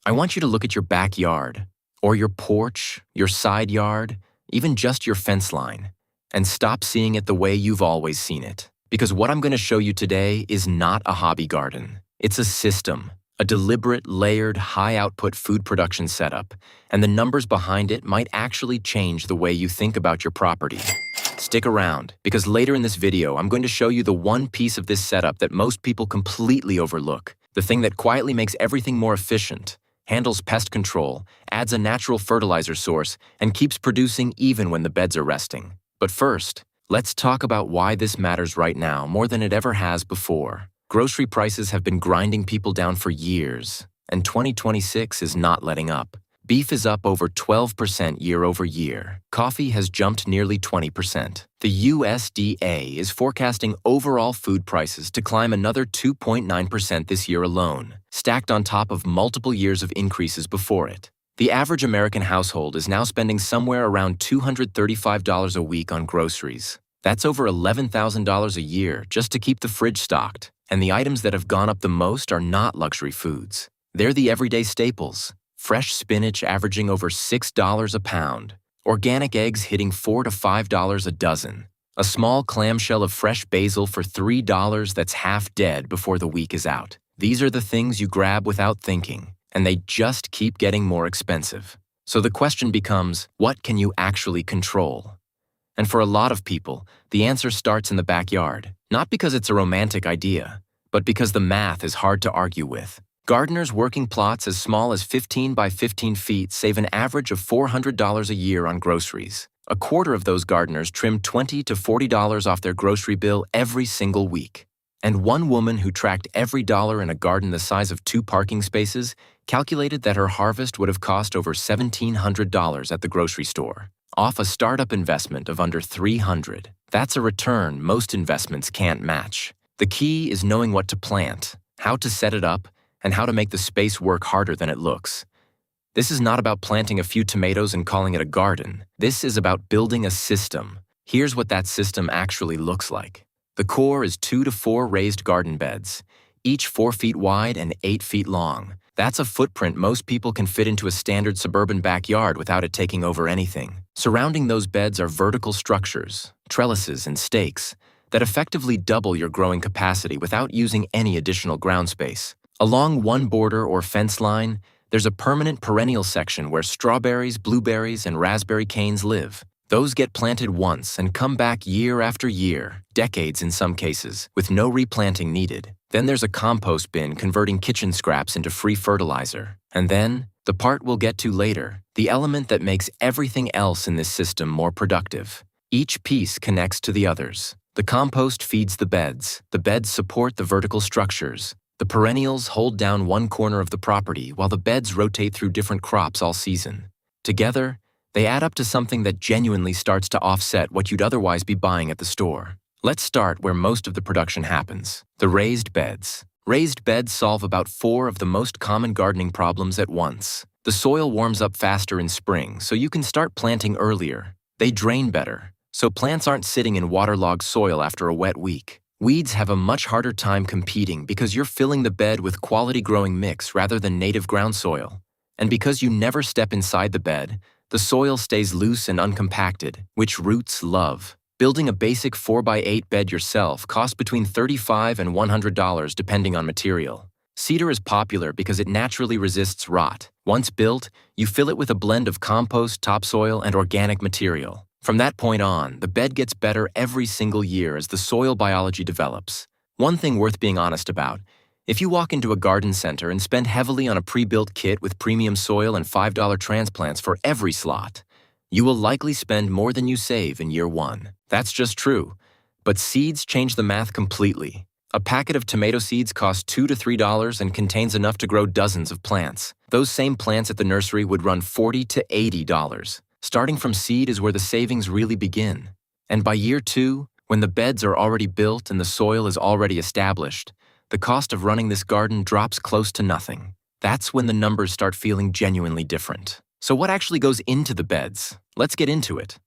I want you to look at your backyard, or your porch, your side yard, even just your fence line, and stop seeing it the way you've always seen it. Because what I'm going to show you today is not a hobby garden. It's a system, a deliberate, layered, high-output food production setup, and the numbers behind it might actually change the way you think about your property. Stick around, because later in this video, I'm going to show you the one piece of this setup that most people completely overlook, the thing that quietly makes everything more efficient, handles pest control, adds a natural fertilizer source, and keeps producing even when the beds are resting. But first, let's talk about why this matters right now more than it ever has before. Grocery prices have been grinding people down for years, and 2026 is not letting up. Beef is up over 12% year over year. Coffee has jumped nearly 20%. The USDA is forecasting overall food prices to climb another 2.9% this year alone, stacked on top of multiple years of increases before it. The average American household is now spending somewhere around $235 a week on groceries. That's over $11,000 a year just to keep the fridge stocked. And the items that have gone up the most are not luxury foods. They're the everyday staples. Fresh spinach averaging over $6 a pound. Organic eggs hitting $4 to $5 a dozen. A small clamshell of fresh basil for $3 that's half dead before the week is out. These are the things you grab without thinking, and they just keep getting more expensive. So the question becomes, what can you actually control? And for a lot of people, the answer starts in the backyard. Not because it's a romantic idea, but because the math is hard to argue with. Gardeners working plots as small as 15 by 15 feet save an average of $400 a year on groceries. A quarter of those gardeners trim $20 to $40 off their grocery bill every single week. And one woman who tracked every dollar in a garden the size of 2 parking spaces calculated that her harvest would have cost over $1,700 at the grocery store, off a startup investment of under $300. That's a return most investments can't match. The key is knowing what to plant, how to set it up, and how to make the space work harder than it looks. This is not about planting a few tomatoes and calling it a garden. This is about building a system. Here's what that system actually looks like. The core is 2 to 4 raised garden beds, each 4 feet wide and 8 feet long. That's a footprint most people can fit into a standard suburban backyard without it taking over anything. Surrounding those beds are vertical structures, trellises and stakes, that effectively double your growing capacity without using any additional ground space. Along one border or fence line, there's a permanent perennial section where strawberries, blueberries, and raspberry canes live. Those get planted once and come back year after year, decades in some cases, with no replanting needed. Then there's a compost bin converting kitchen scraps into free fertilizer. And then, the part we'll get to later, the element that makes everything else in this system more productive. Each piece connects to the others. The compost feeds the beds support the vertical structures. The perennials hold down one corner of the property while the beds rotate through different crops all season. Together, they add up to something that genuinely starts to offset what you'd otherwise be buying at the store. Let's start where most of the production happens, the raised beds. Raised beds solve about 4 of the most common gardening problems at once. The soil warms up faster in spring, so you can start planting earlier. They drain better, so plants aren't sitting in waterlogged soil after a wet week. Weeds have a much harder time competing because you're filling the bed with quality growing mix rather than native ground soil. And because you never step inside the bed, the soil stays loose and uncompacted, which roots love. Building a basic 4x8 bed yourself costs between $35 and $100 depending on material. Cedar is popular because it naturally resists rot. Once built, you fill it with a blend of compost, topsoil, and organic material. From that point on, the bed gets better every single year as the soil biology develops. One thing worth being honest about, if you walk into a garden center and spend heavily on a pre-built kit with premium soil and $5 transplants for every slot, you will likely spend more than you save in year 1. That's just true. But seeds change the math completely. A packet of tomato seeds costs $2 to $3 and contains enough to grow dozens of plants. Those same plants at the nursery would run $40 to $80. Starting from seed is where the savings really begin. And by year 2, when the beds are already built and the soil is already established, the cost of running this garden drops close to nothing. That's when the numbers start feeling genuinely different. So what actually goes into the beds? Let's get into it.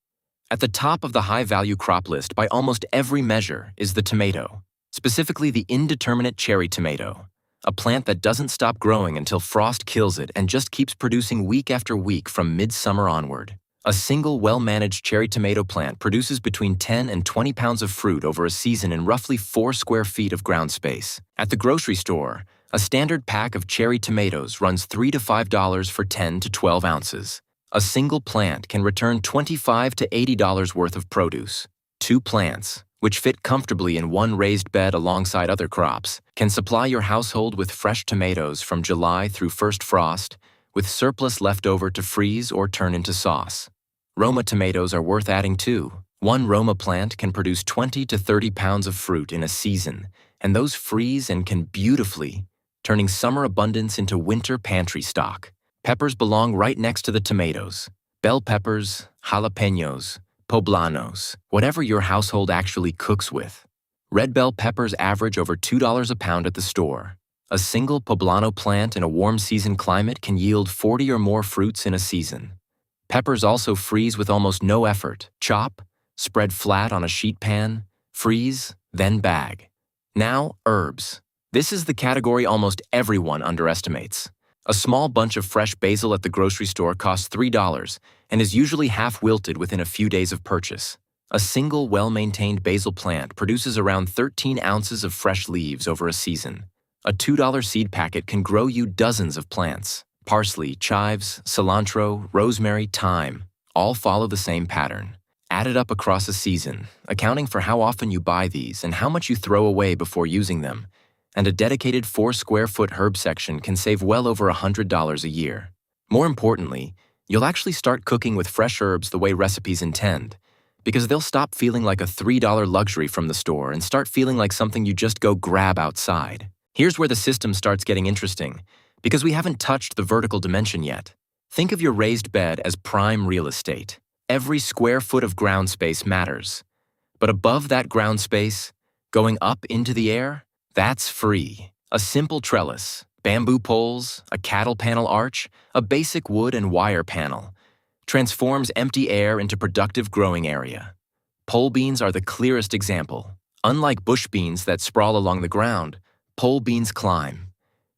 At the top of the high-value crop list by almost every measure is the tomato, specifically the indeterminate cherry tomato. a plant that doesn't stop growing until frost kills it and just keeps producing week after week from midsummer onward. A single well-managed cherry tomato plant produces between 10 and 20 pounds of fruit over a season in roughly 4 square feet of ground space. At the grocery store, a standard pack of cherry tomatoes runs $3 to $5 for 10 to 12 ounces. A single plant can return $25 to $80 worth of produce. 2 plants, which fit comfortably in one raised bed alongside other crops, can supply your household with fresh tomatoes from July through first frost, with surplus left over to freeze or turn into sauce. Roma tomatoes are worth adding too. One Roma plant can produce 20 to 30 pounds of fruit in a season, and those freeze and can beautifully, turning summer abundance into winter pantry stock. Peppers belong right next to the tomatoes. Bell peppers, jalapenos, poblanos, whatever your household actually cooks with. Red bell peppers average over $2 a pound at the store. A single poblano plant in a warm season climate can yield 40 or more fruits in a season. Peppers also freeze with almost no effort. Chop, spread flat on a sheet pan, freeze, then bag. Now, herbs. This is the category almost everyone underestimates. A small bunch of fresh basil at the grocery store costs $3 and is usually half wilted within a few days of purchase. A single well-maintained basil plant produces around 13 ounces of fresh leaves over a season. A $2 seed packet can grow you dozens of plants. Parsley, chives, cilantro, rosemary, thyme, all follow the same pattern. Added up across a season, accounting for how often you buy these and how much you throw away before using them, and a dedicated 4 square foot herb section can save well over $100 a year. More importantly, you'll actually start cooking with fresh herbs the way recipes intend, because they'll stop feeling like a $3 luxury from the store and start feeling like something you just go grab outside. Here's where the system starts getting interesting, because we haven't touched the vertical dimension yet. Think of your raised bed as prime real estate. Every square foot of ground space matters. But above that ground space, going up into the air, that's free. A simple trellis, bamboo poles, a cattle panel arch, a basic wood and wire panel transforms empty air into productive growing area. Pole beans are the clearest example. Unlike bush beans that sprawl along the ground, pole beans climb.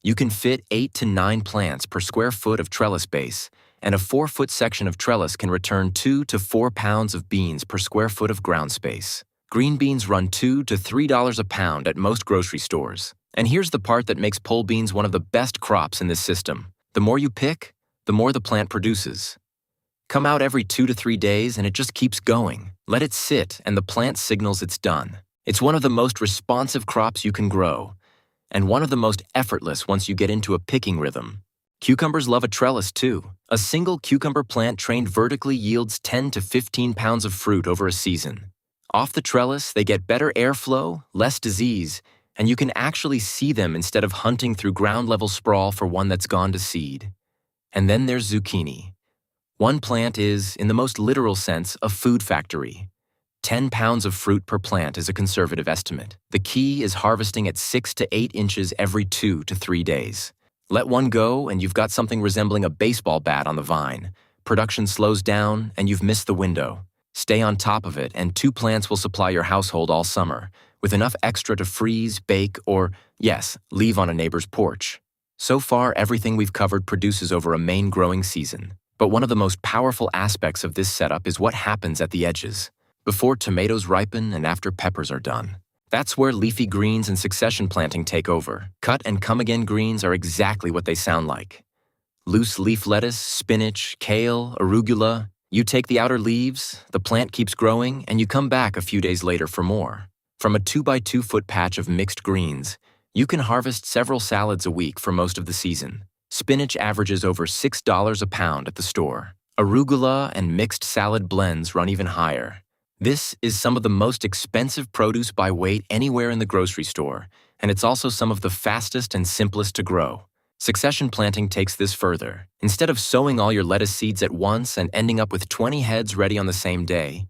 You can fit 8 to 9 plants per square foot of trellis base, and a 4-foot section of trellis can return 2 to 4 pounds of beans per square foot of ground space. Green beans run $2 to $3 a pound at most grocery stores. And here's the part that makes pole beans one of the best crops in this system. The more you pick, the more the plant produces. Come out every 2 to 3 days and it just keeps going. Let it sit and the plant signals it's done. It's one of the most responsive crops you can grow, and one of the most effortless once you get into a picking rhythm. Cucumbers love a trellis too. A single cucumber plant trained vertically yields 10 to 15 pounds of fruit over a season. Off the trellis, they get better airflow, less disease, and you can actually see them instead of hunting through ground-level sprawl for one that's gone to seed. And then there's zucchini. One plant is, in the most literal sense, a food factory. 10 pounds of fruit per plant is a conservative estimate. The key is harvesting at 6 to 8 inches every 2 to 3 days. Let one go and you've got something resembling a baseball bat on the vine. Production slows down and you've missed the window. Stay on top of it, and 2 plants will supply your household all summer, with enough extra to freeze, bake, or, yes, leave on a neighbor's porch. So far, everything we've covered produces over a main growing season. But one of the most powerful aspects of this setup is what happens at the edges, before tomatoes ripen and after peppers are done. That's where leafy greens and succession planting take over. Cut and come-again greens are exactly what they sound like. Loose leaf lettuce, spinach, kale, arugula. You take the outer leaves, the plant keeps growing, and you come back a few days later for more. From a 2x2 foot patch of mixed greens, you can harvest several salads a week for most of the season. Spinach averages over $6 a pound at the store. Arugula and mixed salad blends run even higher. This is some of the most expensive produce by weight anywhere in the grocery store, and it's also some of the fastest and simplest to grow. Succession planting takes this further. Instead of sowing all your lettuce seeds at once and ending up with 20 heads ready on the same day,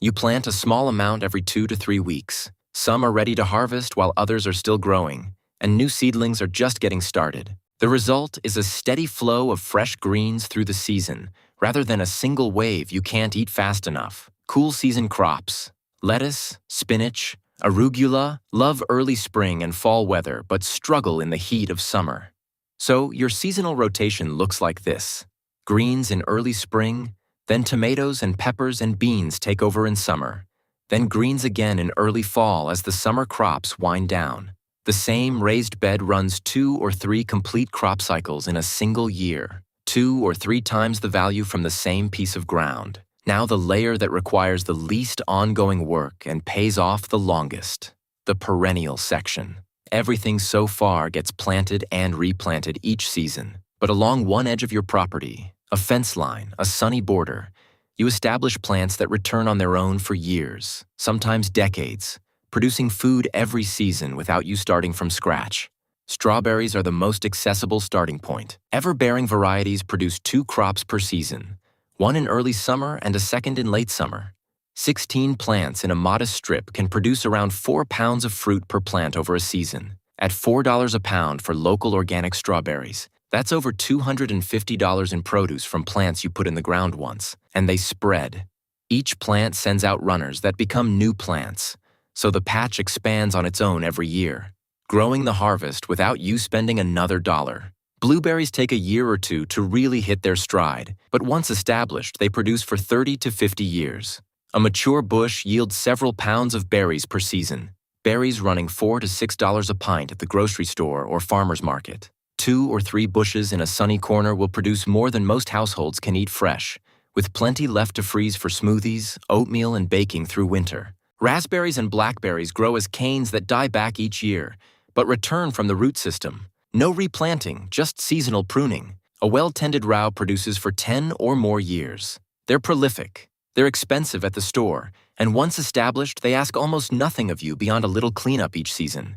you plant a small amount every 2 to 3 weeks. Some are ready to harvest while others are still growing, and new seedlings are just getting started. The result is a steady flow of fresh greens through the season, rather than a single wave you can't eat fast enough. Cool season crops: lettuce, spinach, Arugula love early spring and fall weather but struggle in the heat of summer. So your seasonal rotation looks like this. Greens in early spring, then tomatoes and peppers and beans take over in summer, then greens again in early fall as the summer crops wind down. The same raised bed runs 2 or 3 complete crop cycles in a single year, 2 or 3 times the value from the same piece of ground. Now the layer that requires the least ongoing work and pays off the longest, the perennial section. Everything so far gets planted and replanted each season, but along one edge of your property, a fence line, a sunny border, you establish plants that return on their own for years, sometimes decades, producing food every season without you starting from scratch. Strawberries are the most accessible starting point. Ever-bearing varieties produce 2 crops per season, one in early summer and a second in late summer. 16 plants in a modest strip can produce around 4 pounds of fruit per plant over a season. At $4 a pound for local organic strawberries, that's over $250 in produce from plants you put in the ground once, and they spread. Each plant sends out runners that become new plants, so the patch expands on its own every year, growing the harvest without you spending another dollar. Blueberries take a year or 2 to really hit their stride, but once established, they produce for 30 to 50 years. A mature bush yields several pounds of berries per season, berries running $4 to $6 a pint at the grocery store or farmer's market. 2 or 3 bushes in a sunny corner will produce more than most households can eat fresh, with plenty left to freeze for smoothies, oatmeal, and baking through winter. Raspberries and blackberries grow as canes that die back each year, but return from the root system. No replanting, just seasonal pruning. A well-tended row produces for 10 or more years. They're prolific. They're expensive at the store, and once established, they ask almost nothing of you beyond a little cleanup each season.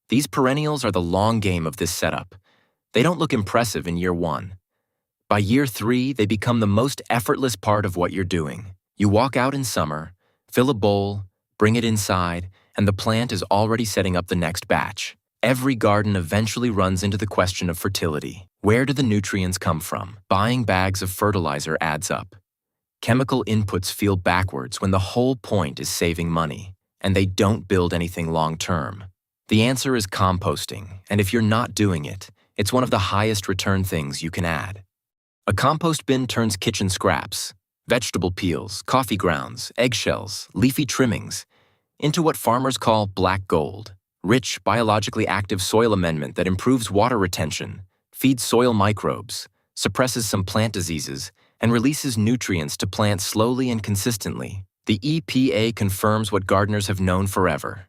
These perennials are the long game of this setup. They don't look impressive in year 1. By year 3, they become the most effortless part of what you're doing. You walk out in summer, fill a bowl, bring it inside, and the plant is already setting up the next batch. Every garden eventually runs into the question of fertility. Where do the nutrients come from? Buying bags of fertilizer adds up. Chemical inputs feel backwards when the whole point is saving money, and they don't build anything long-term. The answer is composting, and if you're not doing it, it's one of the highest return things you can add. A compost bin turns kitchen scraps, vegetable peels, coffee grounds, eggshells, leafy trimmings, into what farmers call black gold. Rich, biologically active soil amendment that improves water retention, feeds soil microbes, suppresses some plant diseases, and releases nutrients to plants slowly and consistently. The EPA confirms what gardeners have known forever.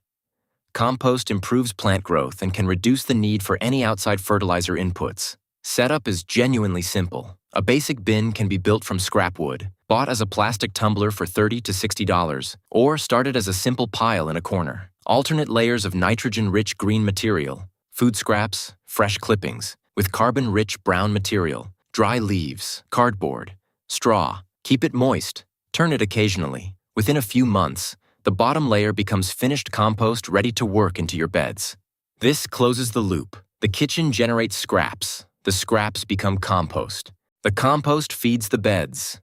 Compost improves plant growth and can reduce the need for any outside fertilizer inputs. Setup is genuinely simple. A basic bin can be built from scrap wood, bought as a plastic tumbler for $30 to $60, or started as a simple pile in a corner. Alternate layers of nitrogen-rich green material, food scraps, fresh clippings, with carbon-rich brown material, dry leaves, cardboard, straw. Keep it moist. Turn it occasionally. Within a few months, the bottom layer becomes finished compost ready to work into your beds. This closes the loop. The kitchen generates scraps. The scraps become compost. The compost feeds the beds.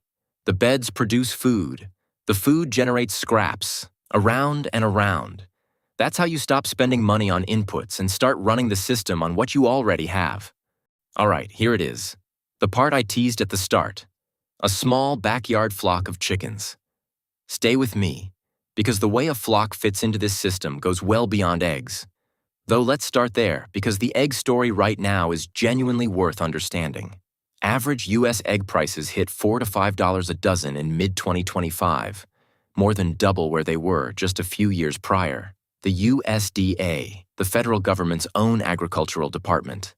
The beds produce food. The food generates scraps. Around and around. That's how you stop spending money on inputs and start running the system on what you already have. All right, here it is. The part I teased at the start. A small backyard flock of chickens. Stay with me, because the way a flock fits into this system goes well beyond eggs. Though let's start there, because the egg story right now is genuinely worth understanding. Average U.S. egg prices hit $4 to $5 a dozen in mid-2025, more than double where they were just a few years prior. The USDA, the federal government's own agricultural department,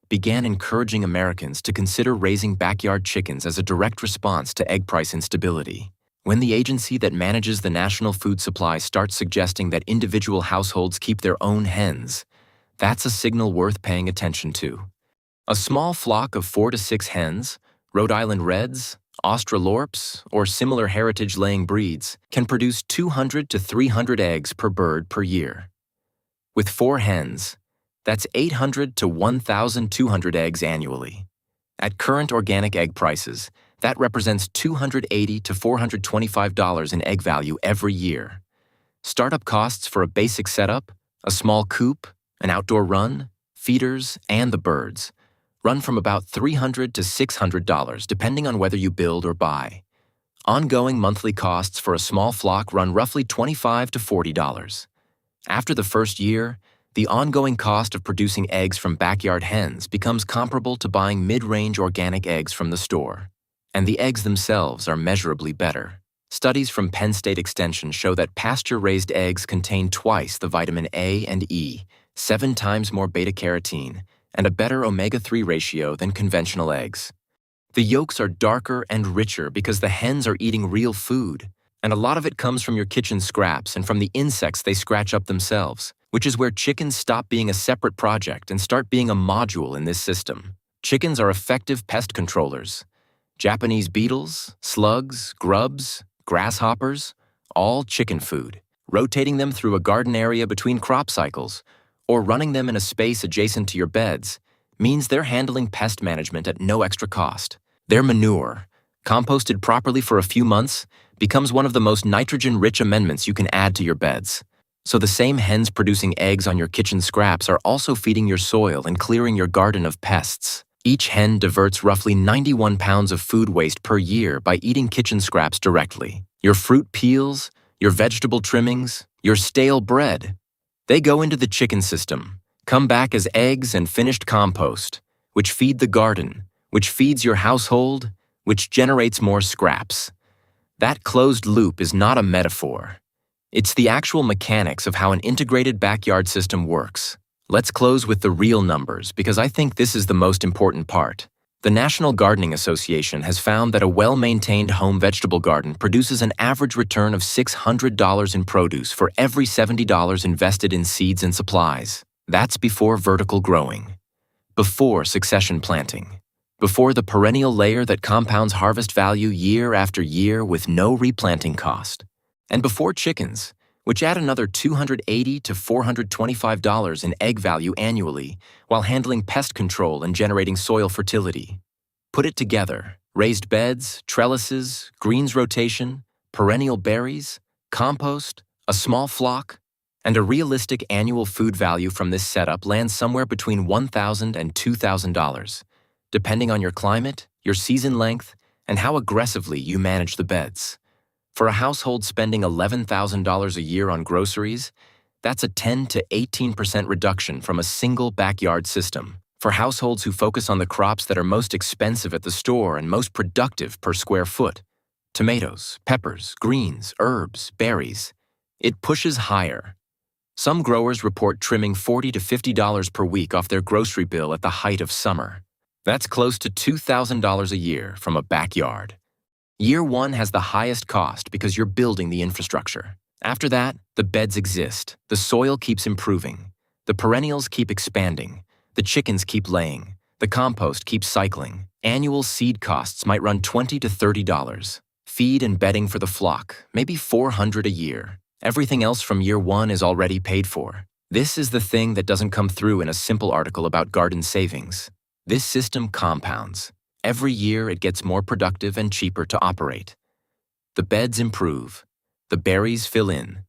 began encouraging Americans to consider raising backyard chickens as a direct response to egg price instability. When the agency that manages the national food supply starts suggesting that individual households keep their own hens, that's a signal worth paying attention to. A small flock of 4 to 6 hens, Rhode Island Reds, Australorps, or similar heritage-laying breeds can produce 200 to 300 eggs per bird per year. With 4 hens, that's 800 to 1,200 eggs annually. At current organic egg prices, that represents $280 to $425 in egg value every year. Startup costs for a basic setup, a small coop, an outdoor run, feeders, and the birds run from about $300 to $600 depending on whether you build or buy. Ongoing monthly costs for a small flock run roughly $25 to $40. After the first year, the ongoing cost of producing eggs from backyard hens becomes comparable to buying mid-range organic eggs from the store. And the eggs themselves are measurably better. Studies from Penn State Extension show that pasture-raised eggs contain twice the vitamin A and E, 7 times more beta-carotene, and a better omega-3 ratio than conventional eggs. The yolks are darker and richer because the hens are eating real food, and a lot of it comes from your kitchen scraps and from the insects they scratch up themselves, which is where chickens stop being a separate project and start being a module in this system. Chickens are effective pest controllers. Japanese beetles, slugs, grubs, grasshoppers, all chicken food. Rotating them through a garden area between crop cycles, or running them in a space adjacent to your beds, means they're handling pest management at no extra cost. Their manure, composted properly for a few months, becomes one of the most nitrogen-rich amendments you can add to your beds. So the same hens producing eggs on your kitchen scraps are also feeding your soil and clearing your garden of pests. Each hen diverts roughly 91 pounds of food waste per year by eating kitchen scraps directly. Your fruit peels, your vegetable trimmings, your stale bread. They go into the chicken system, come back as eggs and finished compost, which feed the garden, which feeds your household, which generates more scraps. That closed loop is not a metaphor. It's the actual mechanics of how an integrated backyard system works. Let's close with the real numbers because I think this is the most important part. The National Gardening Association has found that a well-maintained home vegetable garden produces an average return of $600 in produce for every $70 invested in seeds and supplies. That's before vertical growing, before succession planting, before the perennial layer that compounds harvest value year after year with no replanting cost, and before chickens, which add another $280 to $425 in egg value annually while handling pest control and generating soil fertility. Put it together: raised beds, trellises, greens rotation, perennial berries, compost, a small flock, and a realistic annual food value from this setup lands somewhere between $1,000 and $2,000, depending on your climate, your season length, and how aggressively you manage the beds. For a household spending $11,000 a year on groceries, that's a 10 to 18% reduction from a single backyard system. For households who focus on the crops that are most expensive at the store and most productive per square foot, tomatoes, peppers, greens, herbs, berries, it pushes higher. Some growers report trimming $40 to $50 per week off their grocery bill at the height of summer. That's close to $2,000 a year from a backyard. Year one has the highest cost because you're building the infrastructure. After that, the beds exist, the soil keeps improving, the perennials keep expanding, the chickens keep laying, the compost keeps cycling. Annual seed costs might run $20 to $30. Feed and bedding for the flock, maybe $400 a year. Everything else from year one is already paid for. This is the thing that doesn't come through in a simple article about garden savings. This system compounds. Every year it gets more productive and cheaper to operate. The beds improve. The berries fill in.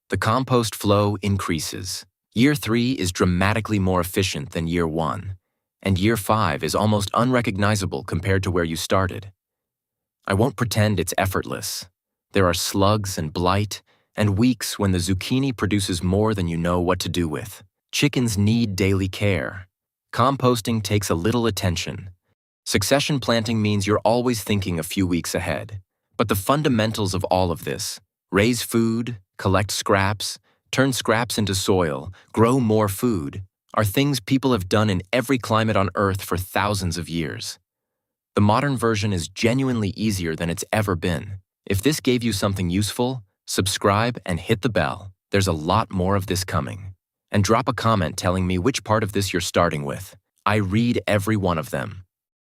The compost flow increases. Year 3 is dramatically more efficient than year 1, and year 5 is almost unrecognizable compared to where you started. I won't pretend it's effortless. There are slugs and blight, and weeks when the zucchini produces more than you know what to do with. Chickens need daily care. Composting takes a little attention. Succession planting means you're always thinking a few weeks ahead. But the fundamentals of all of this, raise food, collect scraps, turn scraps into soil, grow more food, are things people have done in every climate on Earth for thousands of years. The modern version is genuinely easier than it's ever been. If this gave you something useful, subscribe and hit the bell. There's a lot more of this coming. And drop a comment telling me which part of this you're starting with. I read every one of them.